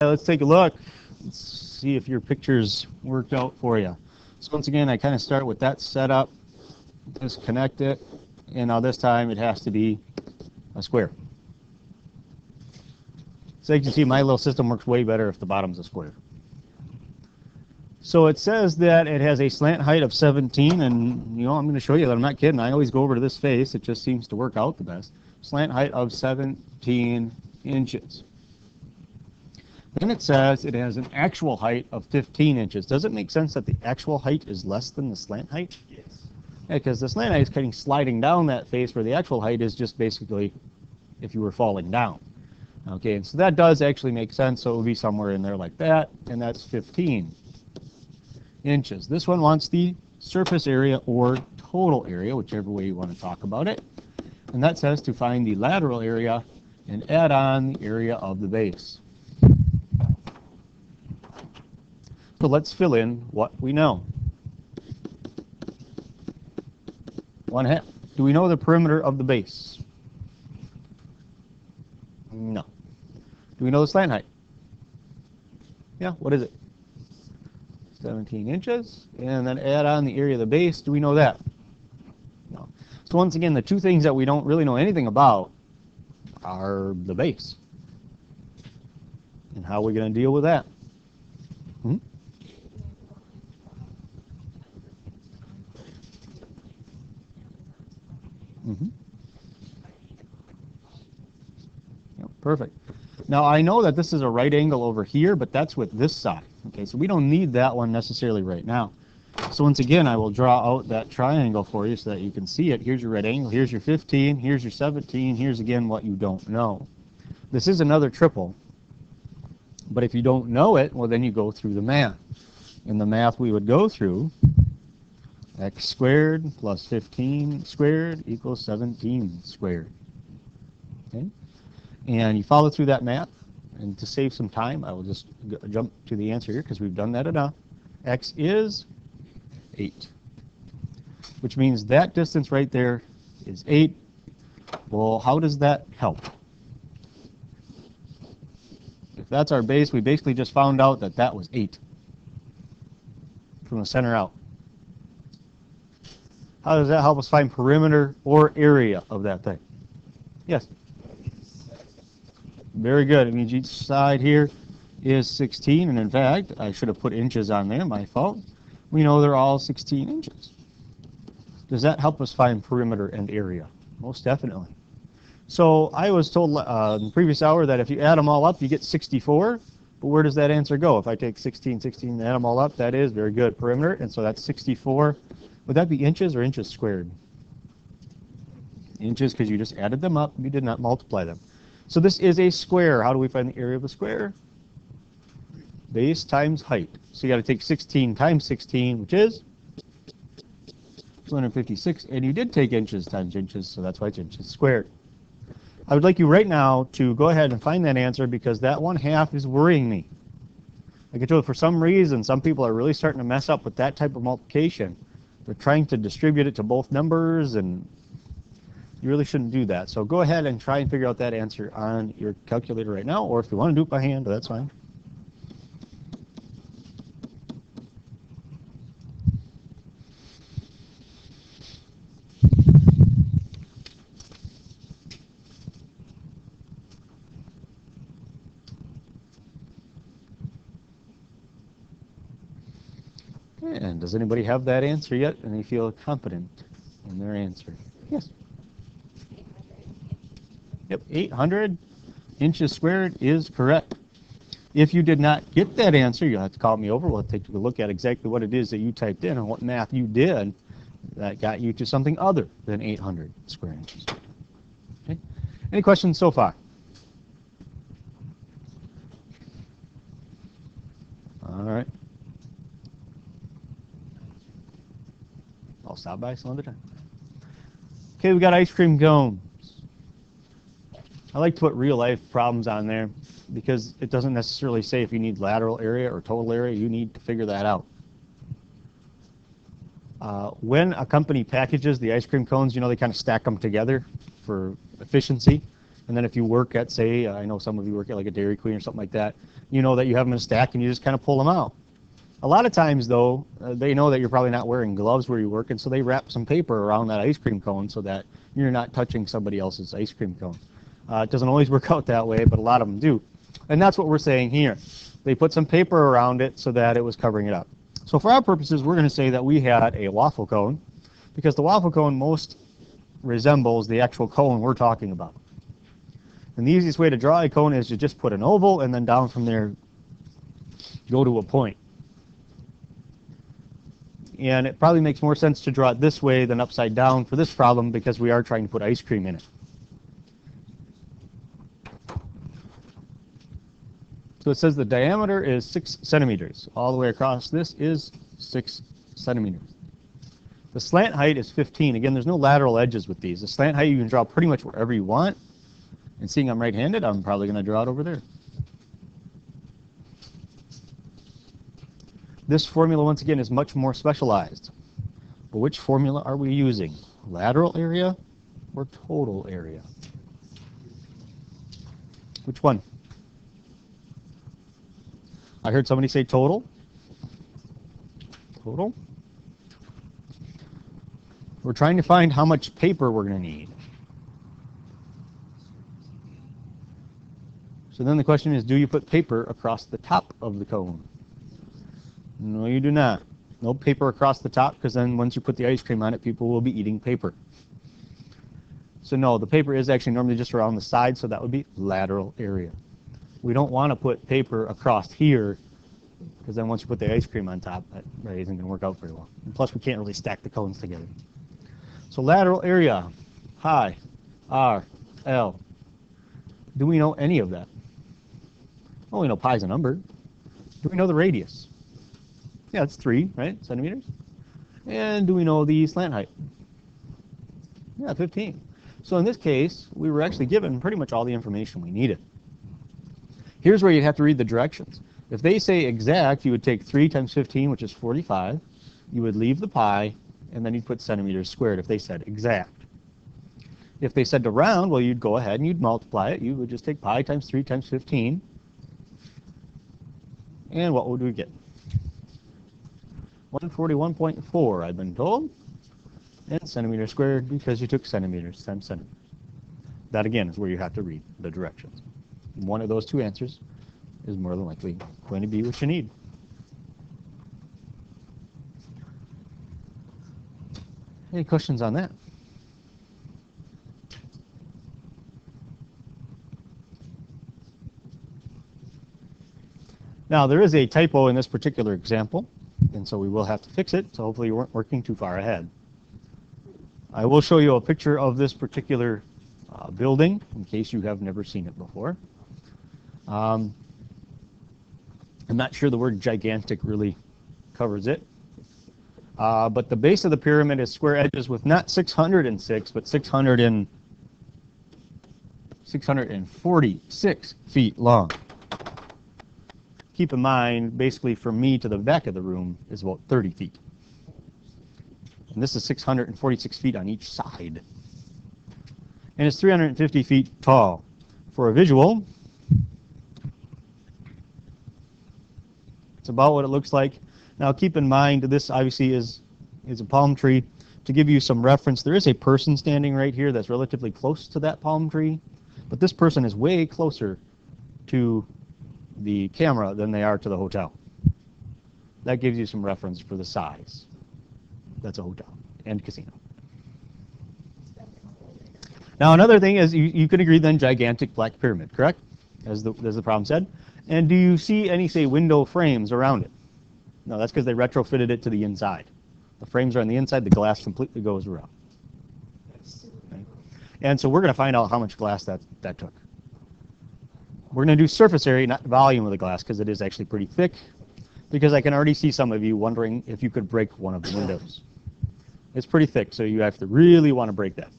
Let's take a look. Let's see if your pictures worked out for you. So once again, I kind of start with that setup, disconnect it, and now this time it has to be a square. So you can see my little system works way better if the bottom's a square. So it says that it has a slant height of 17, and you know, I'm going to show you that I'm not kidding. I always go over to this face. It just seems to work out the best. Slant height of 17 inches. Then it says it has an actual height of 15 inches. Does it make sense that the actual height is less than the slant height? Yes. Yeah, because the slant height is kind of sliding down that face, where the actual height is just basically if you were falling down. Okay, and so that does actually make sense. So it would be somewhere in there like that, and that's 15 inches. This one wants the surface area or total area, whichever way you want to talk about it. And that says to find the lateral area and add on the area of the base. So let's fill in what we know. 1/2. Do we know the perimeter of the base? No. Do we know the slant height? Yeah, what is it? 17 inches. And then add on the area of the base. Do we know that? No. So once again, the two things that we don't really know anything about are the base. And how are we going to deal with that? Yep, perfect. Now I know that this is a right angle over here, but that's with this side. Okay, so we don't need that one necessarily right now. So once again, I will draw out that triangle for you so that you can see it. Here's your right angle, here's your 15, here's your 17, here's again what you don't know. This is another triple, but if you don't know it, well then you go through the math. In the math we would go through, x squared plus 15 squared equals 17 squared. Okay? And you follow through that math, and to save some time, I will just jump to the answer here because we've done that enough. X is 8, which means that distance right there is 8. Well, how does that help? If that's our base, we basically just found out that that was 8 from the center out. How does that help us find perimeter or area of that thing? Yes? Very good. It means each side here is 16, and in fact, I should have put inches on there, my fault. We know they're all 16 inches. Does that help us find perimeter and area? Most definitely. So I was told in the previous hour that if you add them all up, you get 64. But where does that answer go? If I take 16, 16, and add them all up, that is very good, perimeter, and so that's 64. Would that be inches or inches squared? Inches, because you just added them up. You did not multiply them. So this is a square. How do we find the area of a square? Base times height. So you got to take 16 times 16, which is 256. And you did take inches times inches, so that's why it's inches squared. I would like you right now to go ahead and find that answer, because that 1/2 is worrying me. Like I told you, for some reason, some people are really starting to mess up with that type of multiplication. They're trying to distribute it to both numbers, and you really shouldn't do that. So go ahead and try and figure out that answer on your calculator right now, or if you want to do it by hand, that's fine. And does anybody have that answer yet, and they feel confident in their answer? Yes. Yep, 800 inches squared is correct. If you did not get that answer, you'll have to call me over. We'll take a look at exactly what it is that you typed in and what math you did that got you to something other than 800 square inches. Okay. Any questions so far? All right. I'll stop by some other time. Okay, we got ice cream cones. I like to put real life problems on there because it doesn't necessarily say if you need lateral area or total area. You need to figure that out. When a company packages the ice cream cones, you know, they kind of stack them together for efficiency. And then if you work at, say, I know some of you work at like a Dairy Queen or something like that, you know that you have them in a stack and you just kind of pull them out. A lot of times, though, they know that you're probably not wearing gloves where you work, and so they wrap some paper around that ice cream cone so that you're not touching somebody else's ice cream cone. It doesn't always work out that way, but a lot of them do. And that's what we're saying here. They put some paper around it so that it was covering it up. So for our purposes, we're going to say that we had a waffle cone, because the waffle cone most resembles the actual cone we're talking about. And the easiest way to draw a cone is to just put an oval and then down from there go to a point. And it probably makes more sense to draw it this way than upside down for this problem because we are trying to put ice cream in it. So it says the diameter is 6 centimeters. All the way across this is 6 centimeters. The slant height is 15. Again, there's no lateral edges with these. The slant height you can draw pretty much wherever you want. And seeing I'm right-handed, I'm probably going to draw it over there. This formula, once again, is much more specialized. But which formula are we using? Lateral area or total area? Which one? I heard somebody say total. Total. We're trying to find how much paper we're going to need. So then the question is, do you put paper across the top of the cone? No, you do not. No paper across the top, because then once you put the ice cream on it, people will be eating paper. So no, the paper is actually normally just around the side, so that would be lateral area. We don't want to put paper across here, because then once you put the ice cream on top, that isn't going to work out very well. And plus, we can't really stack the cones together. So lateral area, pi, r, l. Do we know any of that? Well, we know pi is a number. Do we know the radius? Yeah, it's 3, right? Centimeters. And do we know the slant height? Yeah, 15. So in this case, we were actually given pretty much all the information we needed. Here's where you'd have to read the directions. If they say exact, you would take 3 times 15, which is 45. You would leave the pi, and then you'd put centimeters squared if they said exact. If they said to round, well, you'd go ahead and you'd multiply it. You would just take pi times 3 times 15. And what would we get? 141.4, I've been told. And centimeters squared because you took centimeters times centimeters. That, again, is where you have to read the directions. One of those two answers is more than likely going to be what you need. Any questions on that? Now, there is a typo in this particular example, and so we will have to fix it, so hopefully you weren't working too far ahead. I will show you a picture of this particular building, in case you have never seen it before. I'm not sure the word gigantic really covers it, but the base of the pyramid is square edges with not 606, but 646 feet long. Keep in mind, basically from me to the back of the room is about 30 feet. And this is 646 feet on each side. And it's 350 feet tall. For a visual, it's about what it looks like. Now keep in mind, this obviously is a palm tree. To give you some reference, there is a person standing right here that's relatively close to that palm tree, but this person is way closer to the camera than they are to the hotel. That gives you some reference for the size. That's a hotel and casino. Now another thing is you could agree then gigantic black pyramid, correct? As the problem said. And do you see any, say, window frames around it? No, that's because they retrofitted it to the inside. The frames are on the inside, the glass completely goes around. Okay. And so we're going to find out how much glass that took. We're going to do surface area, not volume of the glass, because it is actually pretty thick, because I can already see some of you wondering if you could break one of the windows. It's pretty thick, so you have to really want to break that.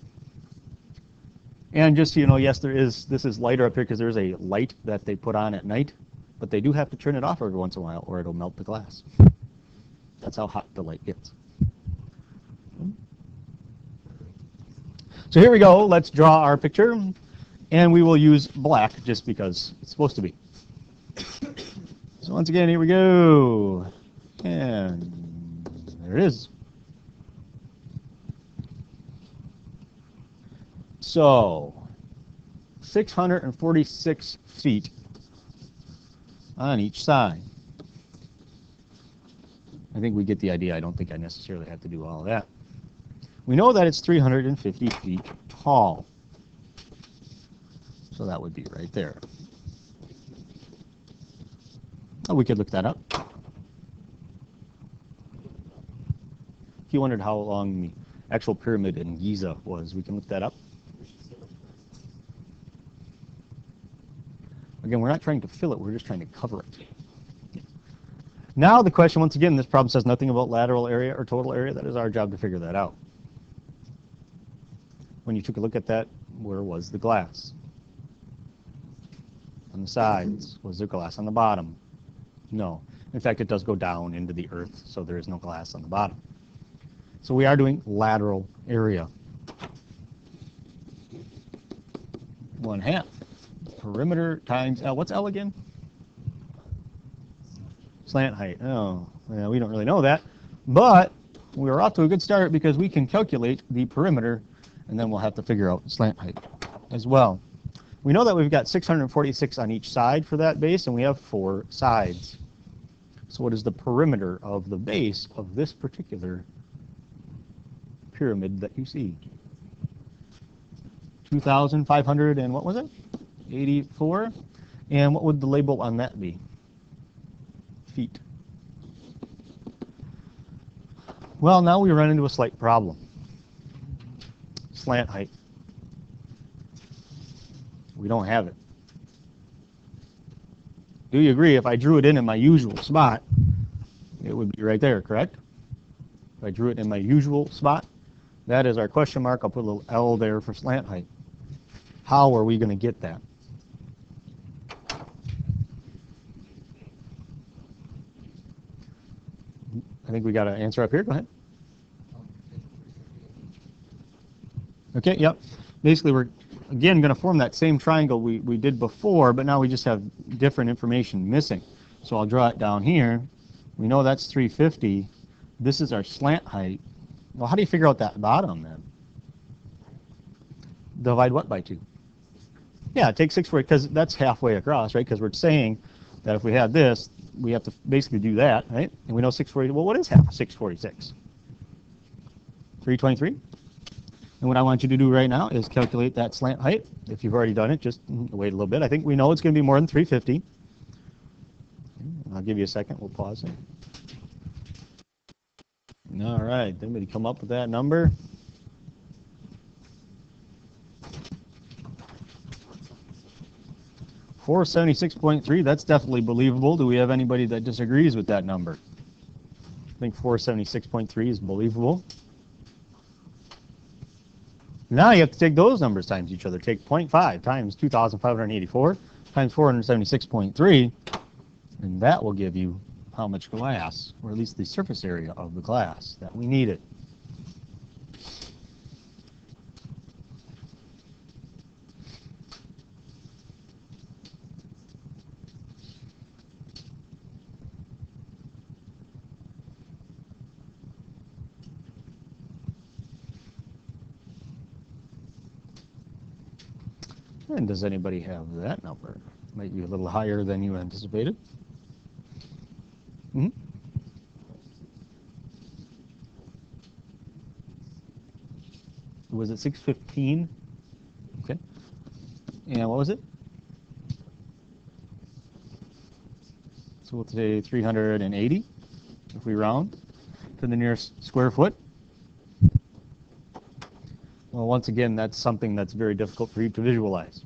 And just so you know, yes, this is lighter up here because there's a light that they put on at night, but they do have to turn it off every once in a while or it'll melt the glass. That's how hot the light gets. So here we go. Let's draw our picture. And we will use black just because it's supposed to be. So once again, here we go. And there it is. So 646 feet on each side. I think we get the idea. I don't think I necessarily have to do all of that. We know that it's 350 feet tall. So that would be right there. Oh, we could look that up. If you wondered how long the actual pyramid in Giza was, we can look that up. Again, we're not trying to fill it, we're just trying to cover it. Now the question, once again, this problem says nothing about lateral area or total area. That is our job to figure that out. When you took a look at that, where was the glass? On the sides. Was there glass on the bottom? No. In fact, it does go down into the earth, so there is no glass on the bottom. So we are doing lateral area. 1/2 perimeter times L. What's L again? Slant height. Oh, well, we don't really know that. But we're off to a good start because we can calculate the perimeter, and then we'll have to figure out slant height as well. We know that we've got 646 on each side for that base, and we have 4 sides. So what is the perimeter of the base of this particular pyramid that you see? 2,500 and what was it? 84. And what would the label on that be? Feet. Well, now we run into a slight problem. Slant height. We don't have it. Do you agree if I drew it in my usual spot, it would be right there, correct? If I drew it in my usual spot, that is our question mark. I'll put a little L there for slant height. How are we going to get that? I think we got an answer up here. Go ahead. Okay, yep. Basically, we're, again, going to form that same triangle we did before, but now we just have different information missing. So I'll draw it down here. We know that's 350. This is our slant height. Well, how do you figure out that bottom then? Divide what by 2? Yeah, take 640, because that's halfway across, right? Because we're saying that if we had this, we have to basically do that, right? And we know 640, well, what is half of 646? 323? And what I want you to do right now is calculate that slant height. If you've already done it, just wait a little bit. I think we know it's going to be more than 350. I'll give you a second. We'll pause it. All right. Anybody come up with that number? $476.3. That's definitely believable. Do we have anybody that disagrees with that number? I think 476.3 is believable. Now you have to take those numbers times each other. Take 0.5 times 2,584 times 476.3, and that will give you how much glass, or at least the surface area of the glass that we needed. And does anybody have that number? Might be a little higher than you anticipated. Mm-hmm. Was it 615? Okay. And what was it? So we'll say 380 if we round to the nearest square foot. Well, once again, that's something that's very difficult for you to visualize.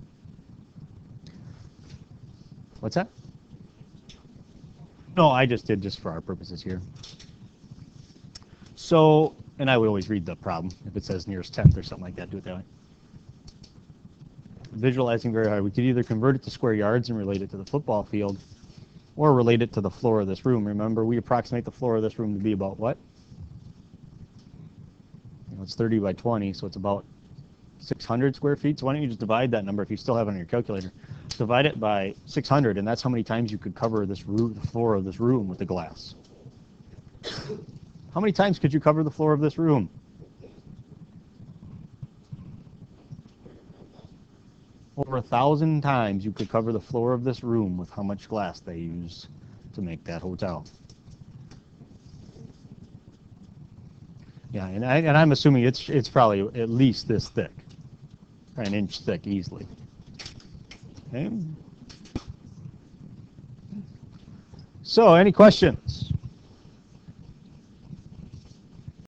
What's that? No, I just did just for our purposes here. So, and I would always read the problem. If it says nearest tenth or something like that, do it that way. Visualizing very hard. We could either convert it to square yards and relate it to the football field, or relate it to the floor of this room. Remember, we approximate the floor of this room to be about what? It's 30 by 20, so it's about 600 square feet. So why don't you just divide that number if you still have it on your calculator? Divide it by 600, and that's how many times you could cover this room, the floor of this room with the glass. How many times could you cover the floor of this room? Over 1,000 times you could cover the floor of this room with how much glass they use to make that hotel. Yeah, and I'm assuming it's probably at least this thick, an inch thick easily. Okay. So, any questions?